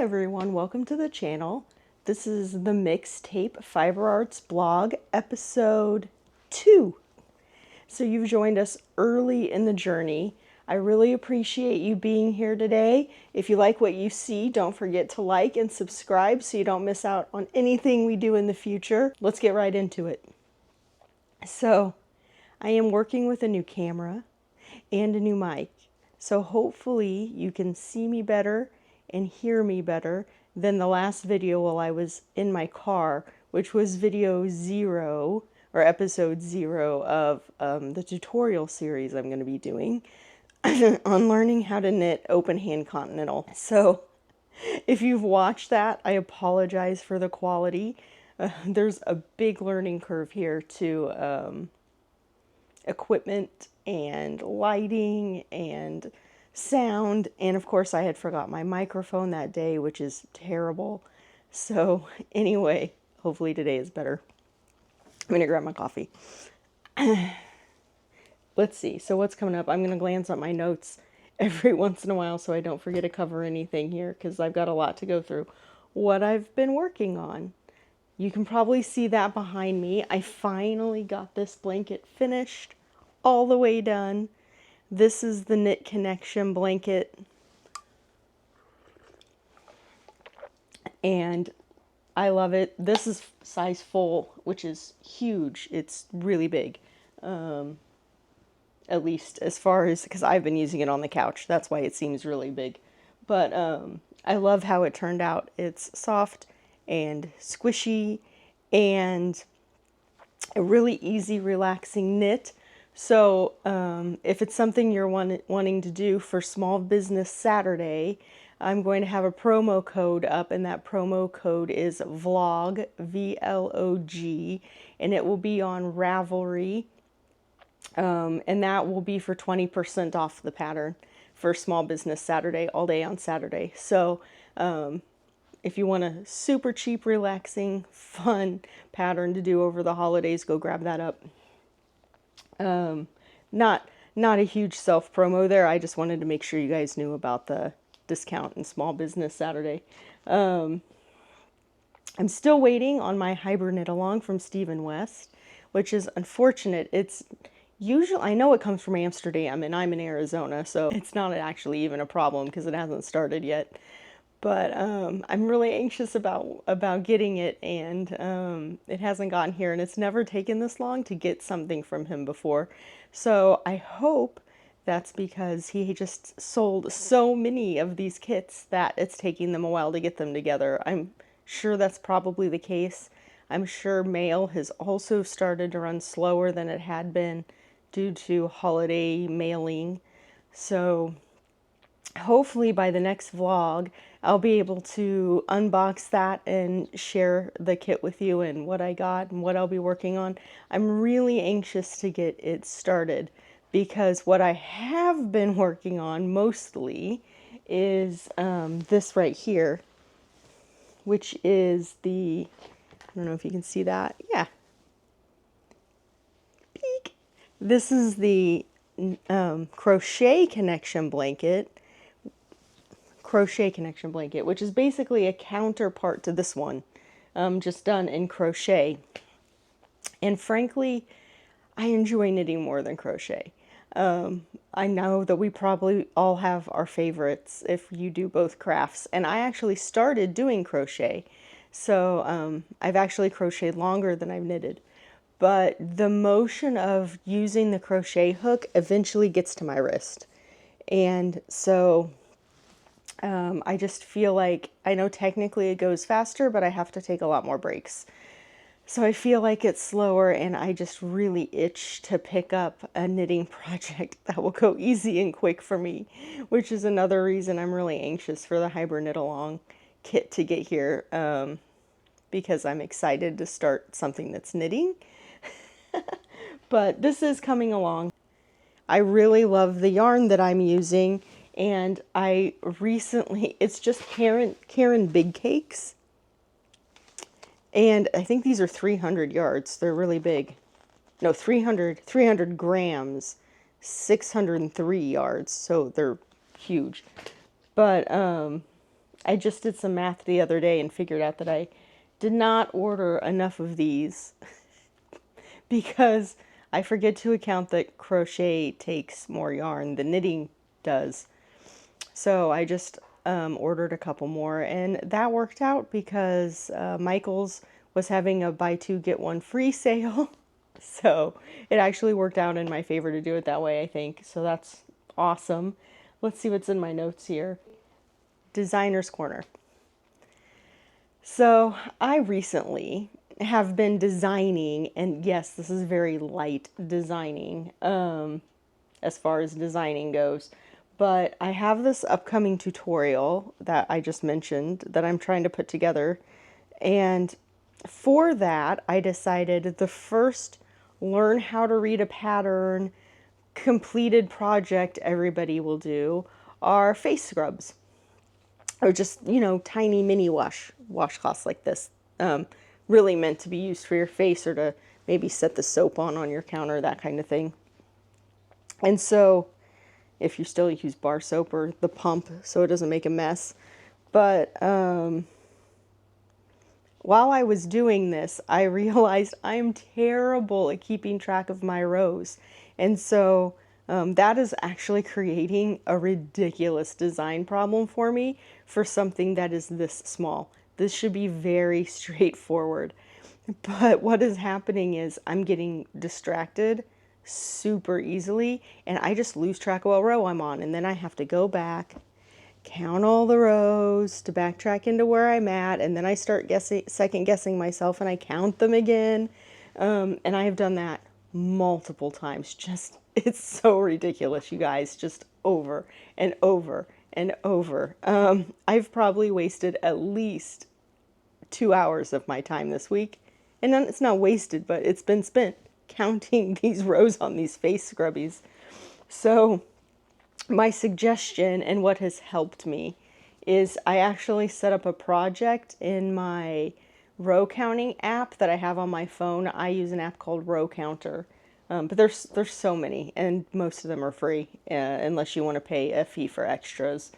everyone, welcome to the channel. This is the Mixtape Fiber Arts blog, episode 2. So you've joined us early in the journey. I really appreciate you being here today. If you like what you see, don't forget to like and subscribe so you don't miss out on anything we do in the future. Let's get right into it. So I am working with a new camera and a new mic. So hopefully you can see me better and hear me better than the last video while I was in my car, which was video 0 or episode 0 of the tutorial series I'm going to be doing on learning how to knit open hand Continental. So if you've watched that, I apologize for the quality. There's a big learning curve here to equipment and lighting and sound, and of course I had forgot my microphone that day, which is terrible. So anyway, hopefully today is better. I'm gonna grab my coffee. Let's see, so what's coming up? I'm gonna glance at my notes every once in a while so I don't forget to cover anything here, because I've got a lot to go through. What I've been working on, you can probably see that behind me. I finally got this blanket finished, all the way done. This is the Knit Connection blanket, and I love it. This is size full, which is huge. It's really big, at least as far as, because I've been using it on the couch. That's why it seems really big. But I love how it turned out. It's soft and squishy and a really easy, relaxing knit. So if it's something you're wanting to do for Small Business Saturday, I'm going to have a promo code up, and that promo code is VLOG, V-L-O-G, and it will be on Ravelry, and that will be for 20% off the pattern for Small Business Saturday, all day on Saturday. So if you want a super cheap, relaxing, fun pattern to do over the holidays, go grab that up. Not a huge self promo there. I just wanted to make sure you guys knew about the discount in Small Business Saturday. I'm still waiting on my Hybrid Knit Along from Stephen West, which is unfortunate. It's usually, I know it comes from Amsterdam and I'm in Arizona, so it's not actually even a problem because it hasn't started yet. But I'm really anxious about getting it, and it hasn't gotten here, and it's never taken this long to get something from him before. So I hope that's because he just sold so many of these kits that it's taking them a while to get them together. I'm sure that's probably the case. I'm sure mail has also started to run slower than it had been due to holiday mailing. So hopefully by the next vlog, I'll be able to unbox that and share the kit with you and what I got and what I'll be working on. I'm really anxious to get it started because what I have been working on mostly is this right here, which is the, I don't know if you can see that. Yeah. Peek. This is the crochet connection blanket, which is basically a counterpart to this one, just done in crochet. And frankly, I enjoy knitting more than crochet. I know that we probably all have our favorites if you do both crafts, and I actually started doing crochet, so I've actually crocheted longer than I've knitted. But the motion of using the crochet hook eventually gets to my wrist, and so I just feel like, I know technically it goes faster, but I have to take a lot more breaks. So I feel like it's slower, and I just really itch to pick up a knitting project that will go easy and quick for me, which is another reason I'm really anxious for the Hybrid Knit Along kit to get here, because I'm excited to start something that's knitting. But this is coming along. I really love the yarn that I'm using. And I recently, it's just Karen Big Cakes. And I think these are 300 yards. They're really big. No, 300 grams, 603 yards. So they're huge. But I just did some math the other day and figured out that I did not order enough of these because I forget to account that crochet takes more yarn than knitting does. So I just ordered a couple more, and that worked out because Michael's was having a buy two get one free sale. So it actually worked out in my favor to do it that way, I think. So that's awesome. Let's see what's in my notes here. Designer's Corner. So I recently have been designing, and yes, this is very light designing as far as designing goes. But I have this upcoming tutorial that I just mentioned that I'm trying to put together. And for that, I decided the first learn how to read a pattern completed project everybody will do are face scrubs, or just, tiny mini washcloths like this, really meant to be used for your face or to maybe set the soap on your counter, that kind of thing. And so if you still use bar soap or the pump so it doesn't make a mess. But while I was doing this, I realized I'm terrible at keeping track of my rows. And so that is actually creating a ridiculous design problem for me for something that is this small. This should be very straightforward. But what is happening is I'm getting distracted super easily, and I just lose track of what row I'm on, and then I have to go back, count all the rows to backtrack into where I'm at, and then I start second guessing myself, and I count them again. And I have done that multiple times. Just, it's so ridiculous, you guys, just over and over and over. I've probably wasted at least 2 hours of my time this week. And then it's not wasted, but it's been spent counting these rows on these face scrubbies. So my suggestion, and what has helped me, is I actually set up a project in my row counting app that I have on my phone. I use an app called Row Counter. But there's so many, and most of them are free, unless you want to pay a fee for extras.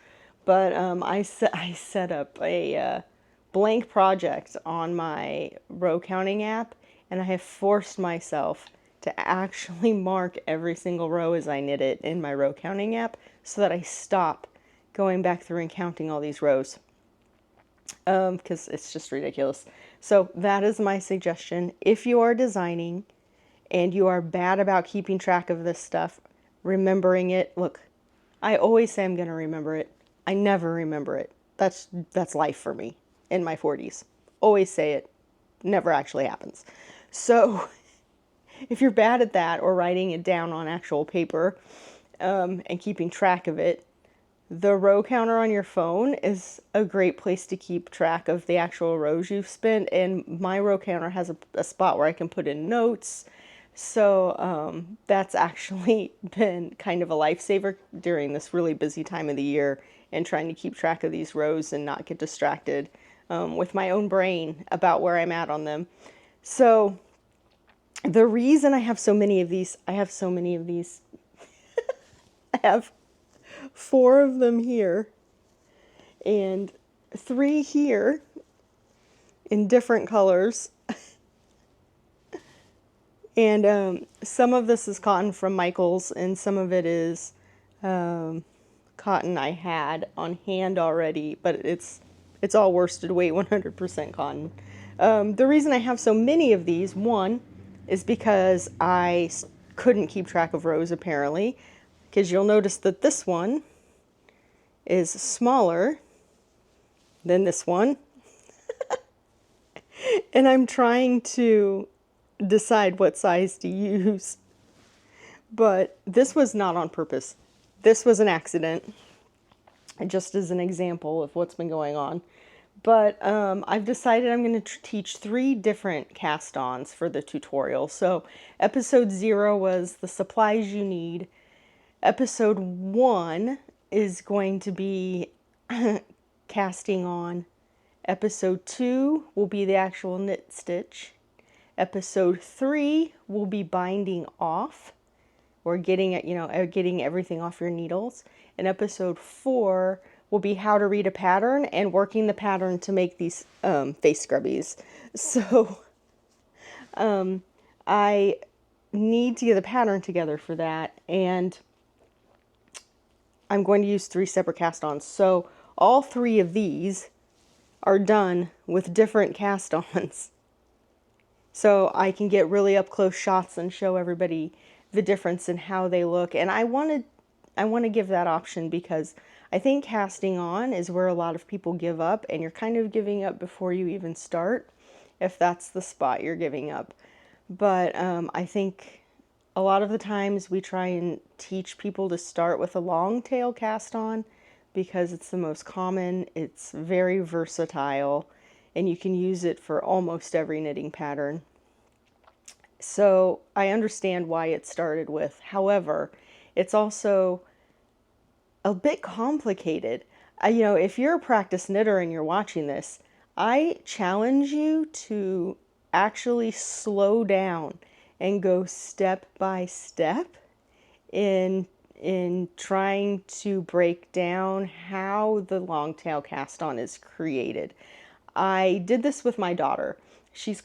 But I set up a blank project on my row counting app, and I have forced myself to actually mark every single row as I knit it in my row counting app so that I stop going back through and counting all these rows, because it's just ridiculous. So that is my suggestion. If you are designing and you are bad about keeping track of this stuff, remembering it, look, I always say I'm going to remember it. I never remember it. That's life for me in my 40s. Always say it. Never actually happens. So if you're bad at that, or writing it down on actual paper and keeping track of it, the row counter on your phone is a great place to keep track of the actual rows you've spent. And my row counter has a spot where I can put in notes. So that's actually been kind of a lifesaver during this really busy time of the year, and trying to keep track of these rows and not get distracted with my own brain about where I'm at on them. So the reason I have so many of these, I have 4 of them here and 3 here in different colors. And some of this is cotton from Michael's, and some of it is cotton I had on hand already, but it's all worsted weight 100% cotton. The reason I have so many of these, one, is because I couldn't keep track of rows apparently, because you'll notice that this one is smaller than this one. And I'm trying to decide what size to use. But this was not on purpose. This was an accident, just as an example of what's been going on. But I've decided I'm going to teach 3 different cast-ons for the tutorial. So episode 0 was the supplies you need. Episode 1 is going to be casting on. Episode 2 will be the actual knit stitch. Episode 3 will be binding off, or getting it, getting everything off your needles. And episode 4 will be how to read a pattern and working the pattern to make these face scrubbies. So I need to get a pattern together for that, and I'm going to use 3 separate cast-ons. So all 3 of these are done with different cast-ons. So I can get really up close shots and show everybody the difference in how they look. And I want to give that option because I think casting on is where a lot of people give up, and you're kind of giving up before you even start, if that's the spot you're giving up. But I think a lot of the times we try and teach people to start with a long tail cast on because it's the most common, it's very versatile, and you can use it for almost every knitting pattern. So I understand why it started with. However, it's also a bit complicated. If you're a practice knitter and you're watching this, I challenge you to actually slow down and go step by step in trying to break down how the long tail cast on is created. I did this with my daughter. She's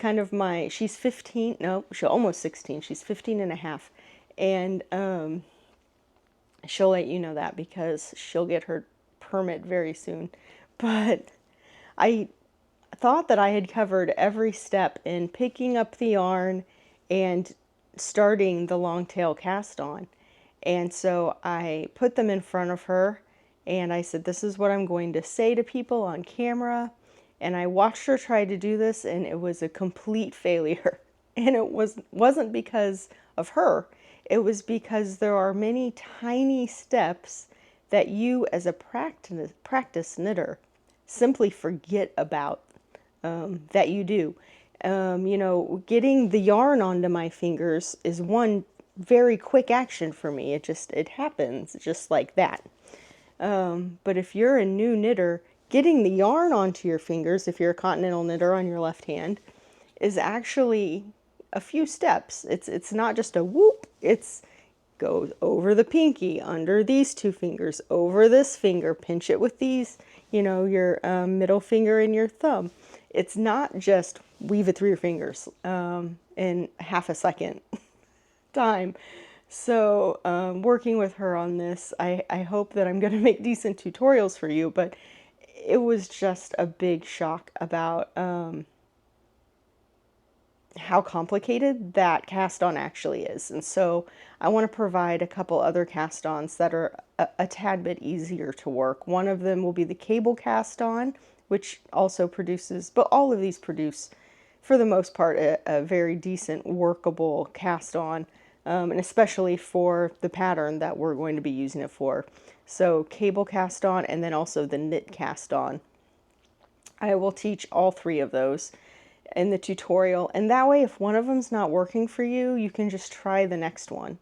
she's 15, no, she's almost 16. She's 15 and a half. And she'll let you know that because she'll get her permit very soon. But I thought that I had covered every step in picking up the yarn and starting the long tail cast on. And so I put them in front of her and I said, this is what I'm going to say to people on camera. And I watched her try to do this and it was a complete failure. And it wasn't because of her. It was because there are many tiny steps that you as a practice knitter simply forget about that you do. Getting the yarn onto my fingers is one very quick action for me. It happens just like that. But if you're a new knitter, getting the yarn onto your fingers, if you're a Continental knitter on your left hand, is actually a few steps. It's not just a whoop. It's goes over the pinky, under these 2 fingers, over this finger, pinch it with these, your middle finger and your thumb. It's not just weave it through your fingers in half a second time. So working with her on this, I hope that I'm going to make decent tutorials for you, but it was just a big shock about how complicated that cast on actually is. And so I want to provide a couple other cast ons that are a tad bit easier to work. One of them will be the cable cast on, which also produces, but all of these produce for the most part a very decent workable cast on, and especially for the pattern that we're going to be using it for. So cable cast on and then also the knit cast on. I will teach all 3 of those in the tutorial, and that way if one of them's not working for you, you can just try the next one.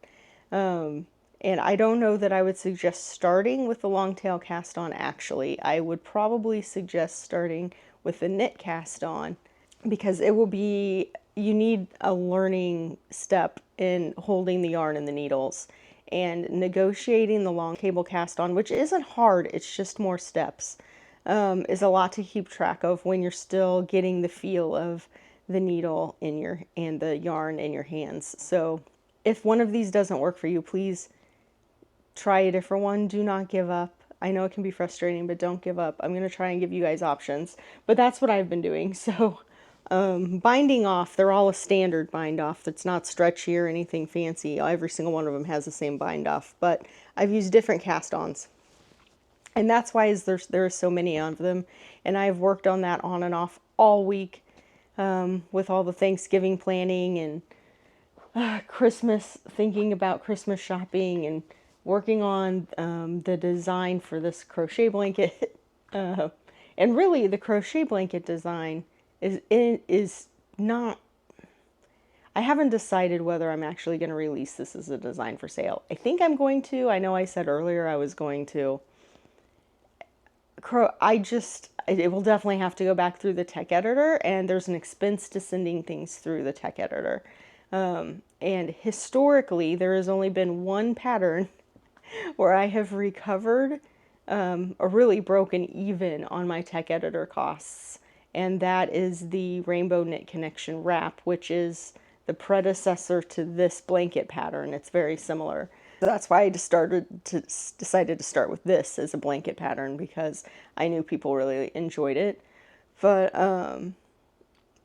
And I don't know that I would suggest starting with the long tail cast on actually. I would probably suggest starting with the knit cast on because you need a learning step in holding the yarn and the needles and negotiating the long cable cast on, which isn't hard, it's just more steps. Is a lot to keep track of when you're still getting the feel of the needle and the yarn in your hands. So if one of these doesn't work for you, please try a different one. Do not give up. I know it can be frustrating, but don't give up. I'm going to try and give you guys options, but that's what I've been doing. So binding off, they're all a standard bind off. That's not stretchy or anything fancy. Every single one of them has the same bind off, but I've used different cast-ons. And that's why there are so many of them. And I've worked on that on and off all week with all the Thanksgiving planning and Christmas, thinking about Christmas shopping and working on the design for this crochet blanket. And really, the crochet blanket design is not... I haven't decided whether I'm actually going to release this as a design for sale. I think I'm going to. I know I said earlier I was going to. It will definitely have to go back through the tech editor, and there's an expense to sending things through the tech editor. And historically, there has only been one pattern where I have recovered a really broken even on my tech editor costs, and that is the Rainbow Knit Connection wrap, which is the predecessor to this blanket pattern. It's very similar. So that's why I decided to start with this as a blanket pattern, because I knew people really enjoyed it. But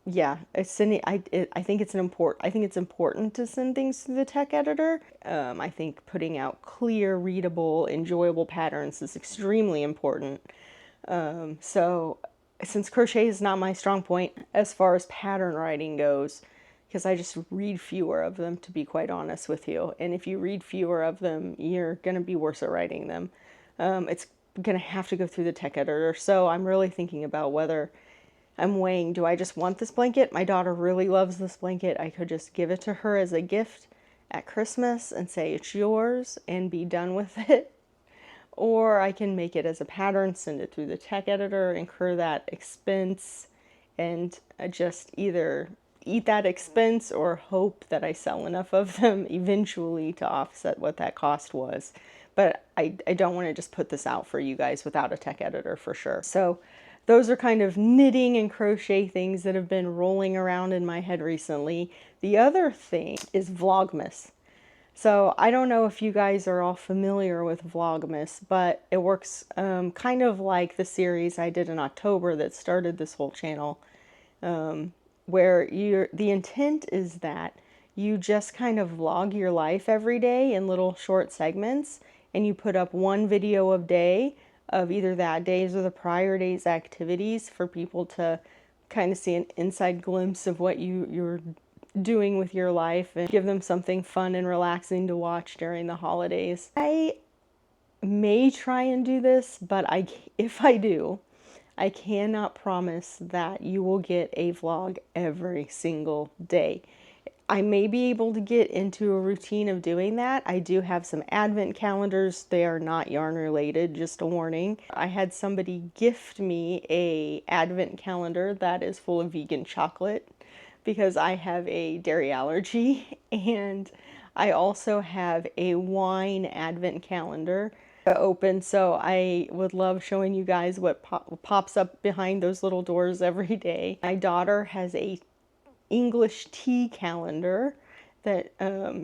yeah, I think it's important to send things to the tech editor. I think putting out clear, readable, enjoyable patterns is extremely important. So since crochet is not my strong point as far as pattern writing goes, because I just read fewer of them, to be quite honest with you. And if you read fewer of them, you're going to be worse at writing them. It's going to have to go through the tech editor. So I'm really thinking about whether I'm weighing, do I just want this blanket? My daughter really loves this blanket. I could just give it to her as a gift at Christmas and say it's yours and be done with it. Or I can make it as a pattern, send it through the tech editor, incur that expense, and just either eat that expense or hope that I sell enough of them eventually to offset what that cost was. But I don't want to just put this out for you guys without a tech editor for sure. So those are kind of knitting and crochet things that have been rolling around in my head recently. The other thing is Vlogmas. So I don't know if you guys are all familiar with Vlogmas, but it works kind of like the series I did in October that started this whole channel, where the intent is that you just kind of vlog your life every day in little short segments, and you put up one video a day of either that day's or the prior day's activities for people to kind of see an inside glimpse of what you're doing with your life, and give them something fun and relaxing to watch during the holidays. I may try and do this, but if I do, I cannot promise that you will get a vlog every single day. I may be able to get into a routine of doing that. I do have some advent calendars. They are not yarn related, just a warning. I had somebody gift me a advent calendar that is full of vegan chocolate because I have a dairy allergy, and I also have a wine advent calendar open, so I would love showing you guys what pops up behind those little doors every day. My daughter has a English tea calendar that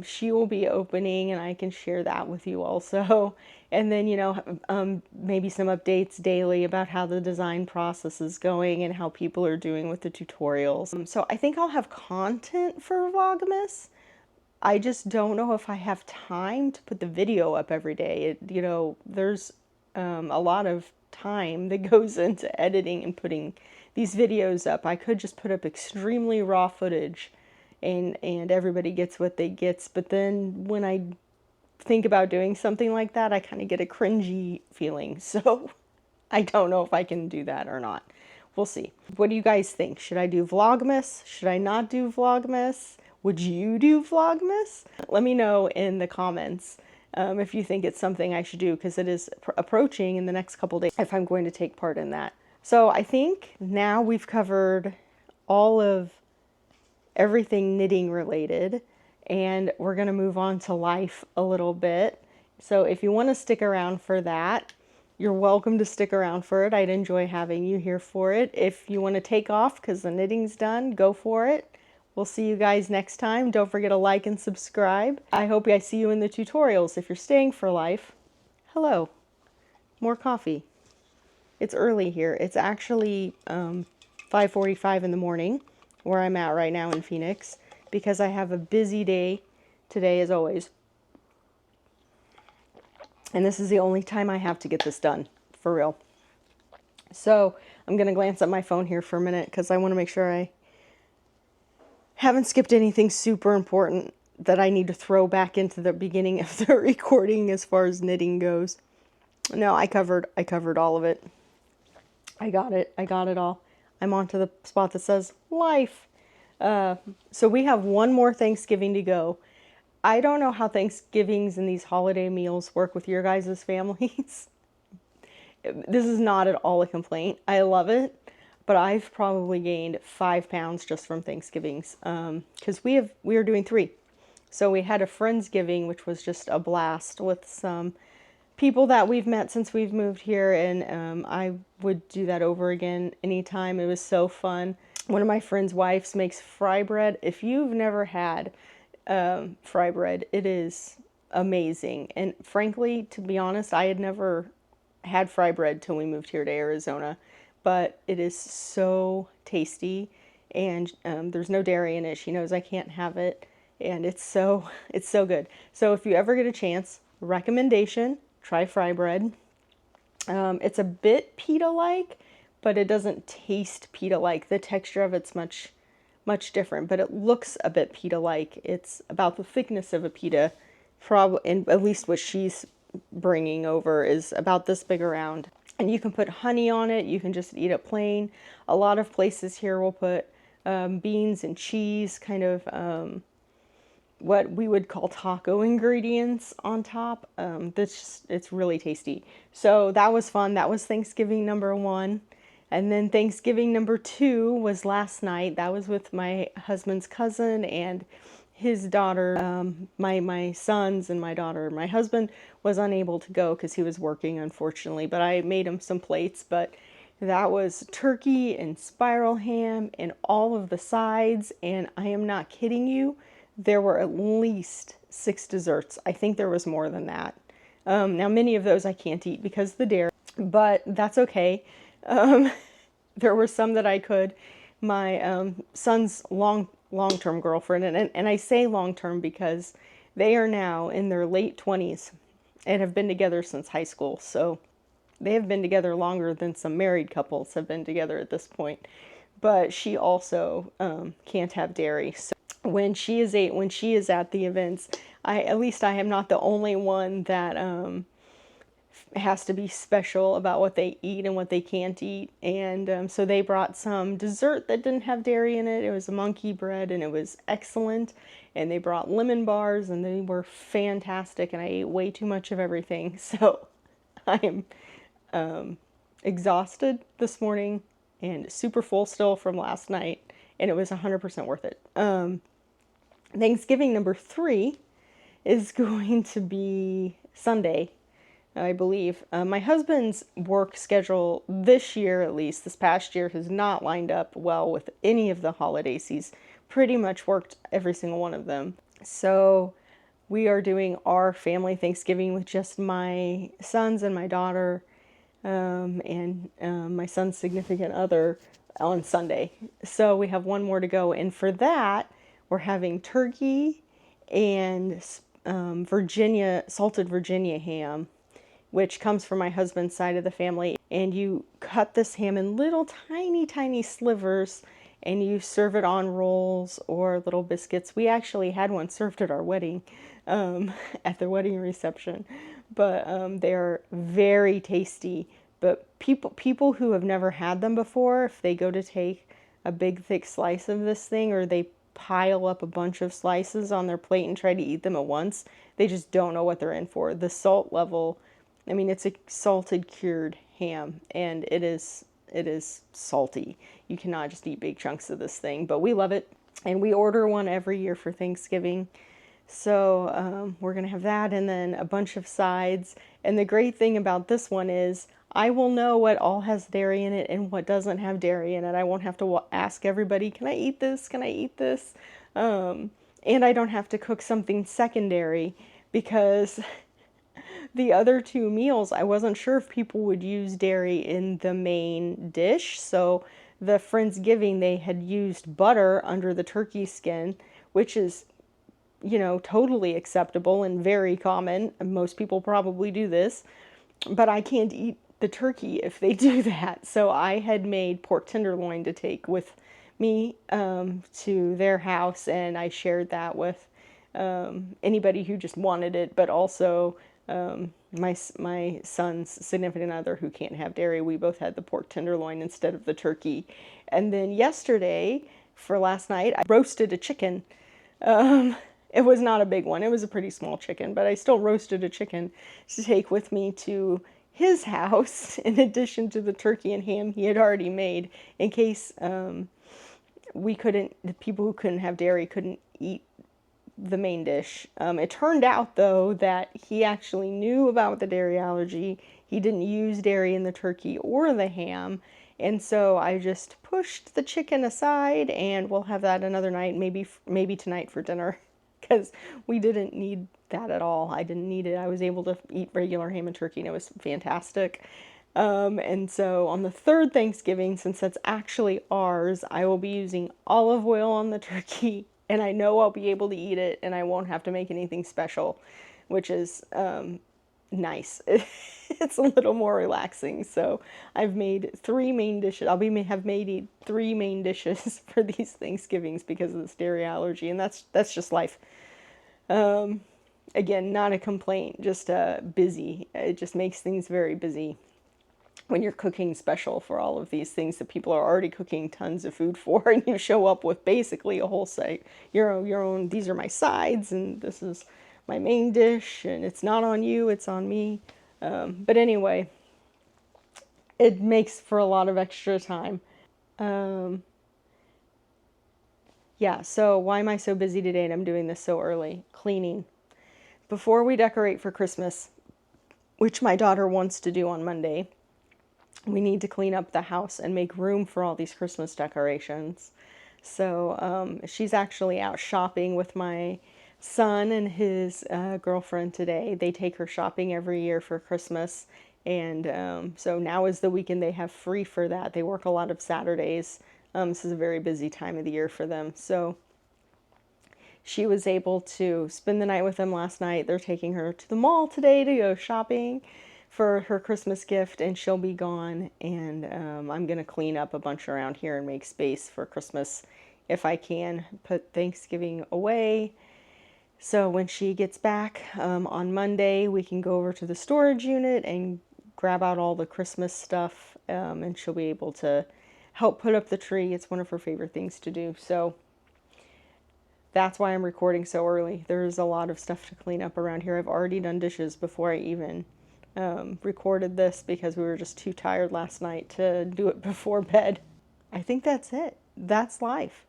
she will be opening, and I can share that with you also. And then, maybe some updates daily about how the design process is going and how people are doing with the tutorials. So I think I'll have content for Vlogmas. I just don't know if I have time to put the video up every day. There's a lot of time that goes into editing and putting these videos up. I could just put up extremely raw footage and everybody gets what they gets, but then when I think about doing something like that, I kind of get a cringy feeling. So I don't know if I can do that or not. We'll see. What do you guys think? Should I do Vlogmas? Should I not do Vlogmas? Would you do Vlogmas? Let me know in the comments if you think it's something I should do, because it is approaching in the next couple days if I'm going to take part in that. So I think now we've covered all of everything knitting related, and we're going to move on to life a little bit. So if you want to stick around for that, you're welcome to stick around for it. I'd enjoy having you here for it. If you want to take off because the knitting's done, go for it. We'll see you guys next time. Don't forget to like and subscribe. I hope I see you in the tutorials. If you're staying for life, hello. More coffee. It's early here. It's actually 5:45 in the morning where I'm at right now in Phoenix, because I have a busy day today as always. And this is the only time I have to get this done, for real. So I'm going to glance at my phone here for a minute because I want to make sure I haven't skipped anything super important that I need to throw back into the beginning of the recording as far as knitting goes. No, I covered all of it. I got it all. I'm on to the spot that says life. So we have one more Thanksgiving to go. I don't know how Thanksgivings and these holiday meals work with your guys' families. This is not at all a complaint. I love it, but I've probably gained 5 pounds just from Thanksgivings, because we are doing 3. So we had a Friendsgiving, which was just a blast with some people that we've met since we've moved here, and I would do that over again anytime. It was so fun. One of my friend's wives makes fry bread. If you've never had fry bread, it is amazing. And frankly, to be honest, I had never had fry bread till we moved here to Arizona, but it is so tasty, and there's no dairy in it. She knows I can't have it, and it's so good. So if you ever get a chance, recommendation, try fry bread. It's a bit pita-like, but it doesn't taste pita-like. The texture of it's much different, but it looks a bit pita-like. It's about the thickness of a pita, probably, and at least what she's bringing over is about this big around. And you can put honey on it. You can just eat it plain. A lot of places here will put beans and cheese, kind of what we would call taco ingredients on top. It's really tasty. So that was fun. That was Thanksgiving number 1. And then Thanksgiving number 2 was last night. That was with my husband's cousin and his daughter. My sons and my daughter. My husband was unable to go because he was working, unfortunately, but I made him some plates. But that was turkey and spiral ham and all of the sides, and I am not kidding you, there were at least 6 desserts. I think there was more than that. Now, many of those I can't eat because of the dairy, but that's okay. There were some that I could. My son's long-term girlfriend, and I say long-term because they are now in their late 20s and have been together since high school. So they have been together longer than some married couples have been together at this point. But she also can't have dairy. So when she is at the events, at least I am not the only one that has to be special about what they eat and what they can't eat. And so they brought some dessert that didn't have dairy in it. It was a monkey bread, and it was excellent. And they brought lemon bars, and they were fantastic. And I ate way too much of everything, so I am exhausted this morning and super full still from last night, and it was 100% worth it. Thanksgiving number 3 is going to be Sunday, I believe. My husband's work schedule this year, at least this past year, has not lined up well with any of the holidays. He's pretty much worked every single one of them. So we are doing our family Thanksgiving with just my sons and my daughter, and my son's significant other on Sunday. So we have one more to go, and for that, we're having turkey and salted Virginia ham, which comes from my husband's side of the family. And you cut this ham in little tiny slivers, and you serve it on rolls or little biscuits. We actually had one served at our wedding, at the wedding reception. But they're very tasty. But people who have never had them before, if they go to take a big thick slice of this thing, or they pile up a bunch of slices on their plate and try to eat them at once, they just don't know what they're in for. The salt level, I mean, it's a salted cured ham, and it is salty. You cannot just eat big chunks of this thing, but we love it, and we order one every year for Thanksgiving. So we're going to have that, and then a bunch of sides. And the great thing about this one is I will know what all has dairy in it and what doesn't have dairy in it. I won't have to ask everybody, can I eat this? Can I eat this? And I don't have to cook something secondary, because the other 2 meals, I wasn't sure if people would use dairy in the main dish. So the Friendsgiving, they had used butter under the turkey skin, which is, totally acceptable and very common. Most people probably do this, but I can't eat the turkey if they do that. So I had made pork tenderloin to take with me to their house, and I shared that with anybody who just wanted it, but also my son's significant other who can't have dairy. We both had the pork tenderloin instead of the turkey. And then yesterday, for last night, I roasted a chicken. It was not a big one. It was a pretty small chicken, but I still roasted a chicken to take with me to his house, in addition to the turkey and ham he had already made, in case the people who couldn't have dairy couldn't eat the main dish. It turned out, though, that he actually knew about the dairy allergy. He didn't use dairy in the turkey or the ham. And so I just pushed the chicken aside, and we'll have that another night, maybe tonight for dinner, because we didn't need that at all. I didn't need it. I was able to eat regular ham and turkey, and it was fantastic. And so on the third Thanksgiving, since that's actually ours, I will be using olive oil on the turkey, and I know I'll be able to eat it, and I won't have to make anything special, which is nice. It's a little more relaxing. So I've made three main dishes. Have made three main dishes for these Thanksgivings because of this dairy allergy, and that's just life. Again, not a complaint, just busy. It just makes things very busy when you're cooking special for all of these things that people are already cooking tons of food for, and you show up with basically a whole set, your own, these are my sides, and this is my main dish, and it's not on you, it's on me. But anyway, it makes for a lot of extra time. Yeah, so why am I so busy today and I'm doing this so early? Cleaning. Before we decorate for Christmas, which my daughter wants to do on Monday, we need to clean up the house and make room for all these Christmas decorations. So she's actually out shopping with my son and his girlfriend today. They take her shopping every year for Christmas. And so now is the weekend they have free for that. They work a lot of Saturdays. This is a very busy time of the year for them. So she was able to spend the night with them last night. They're taking her to the mall today to go shopping for her Christmas gift, and she'll be gone. And I'm going to clean up a bunch around here and make space for Christmas if I can. Put Thanksgiving away. So when she gets back on Monday, we can go over to the storage unit and grab out all the Christmas stuff, and she'll be able to help put up the tree. It's one of her favorite things to do. So that's why I'm recording so early. There's a lot of stuff to clean up around here. I've already done dishes before I even recorded this because we were just too tired last night to do it before bed. I think that's it. That's life.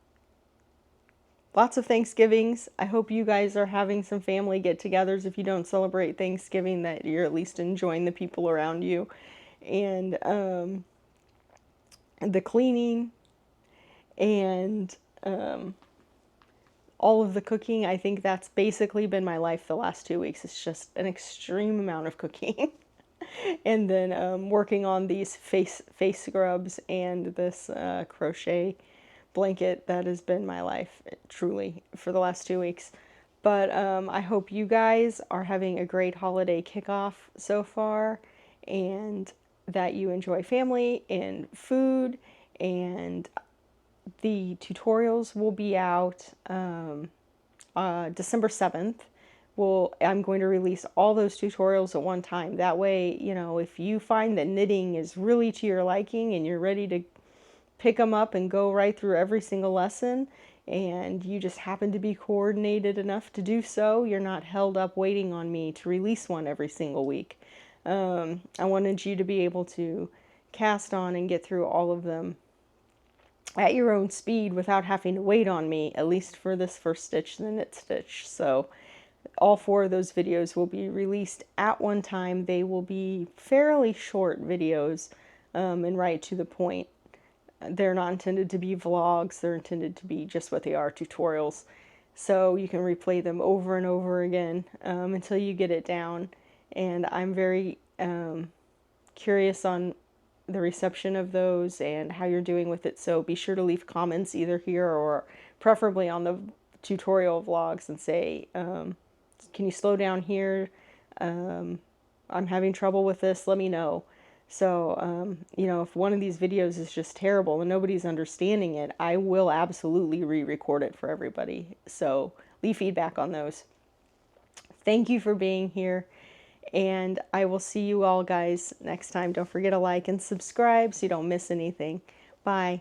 Lots of Thanksgivings. I hope you guys are having some family get-togethers. If you don't celebrate Thanksgiving, that you're at least enjoying the people around you. And the cleaning and all of the cooking. I think that's basically been my life the last 2 weeks. It's just an extreme amount of cooking. And then working on these face scrubs and this crochet blanket. That has been my life, truly, for the last 2 weeks. But I hope you guys are having a great holiday kickoff so far, and that you enjoy family and food, and the tutorials will be out December 7th. I'm going to release all those tutorials at one time. That way, you know, if you find that knitting is really to your liking and you're ready to pick them up and go right through every single lesson, and you just happen to be coordinated enough to do so, you're not held up waiting on me to release one every single week. I wanted you to be able to cast on and get through all of them at your own speed without having to wait on me, at least for this first stitch, the knit stitch. So all 4 of those videos will be released at one time. They will be fairly short videos and right to the point. They're not intended to be vlogs. They're intended to be just what they are, tutorials. So you can replay them over and over again until you get it down. And I'm very curious on the reception of those and how you're doing with it. So be sure to leave comments either here or preferably on the tutorial vlogs and say, can you slow down here? I'm having trouble with this. Let me know. So, you know, if one of these videos is just terrible and nobody's understanding it, I will absolutely re-record it for everybody. So leave feedback on those. Thank you for being here, and I will see you all guys next time. Don't forget to like and subscribe so you don't miss anything. Bye.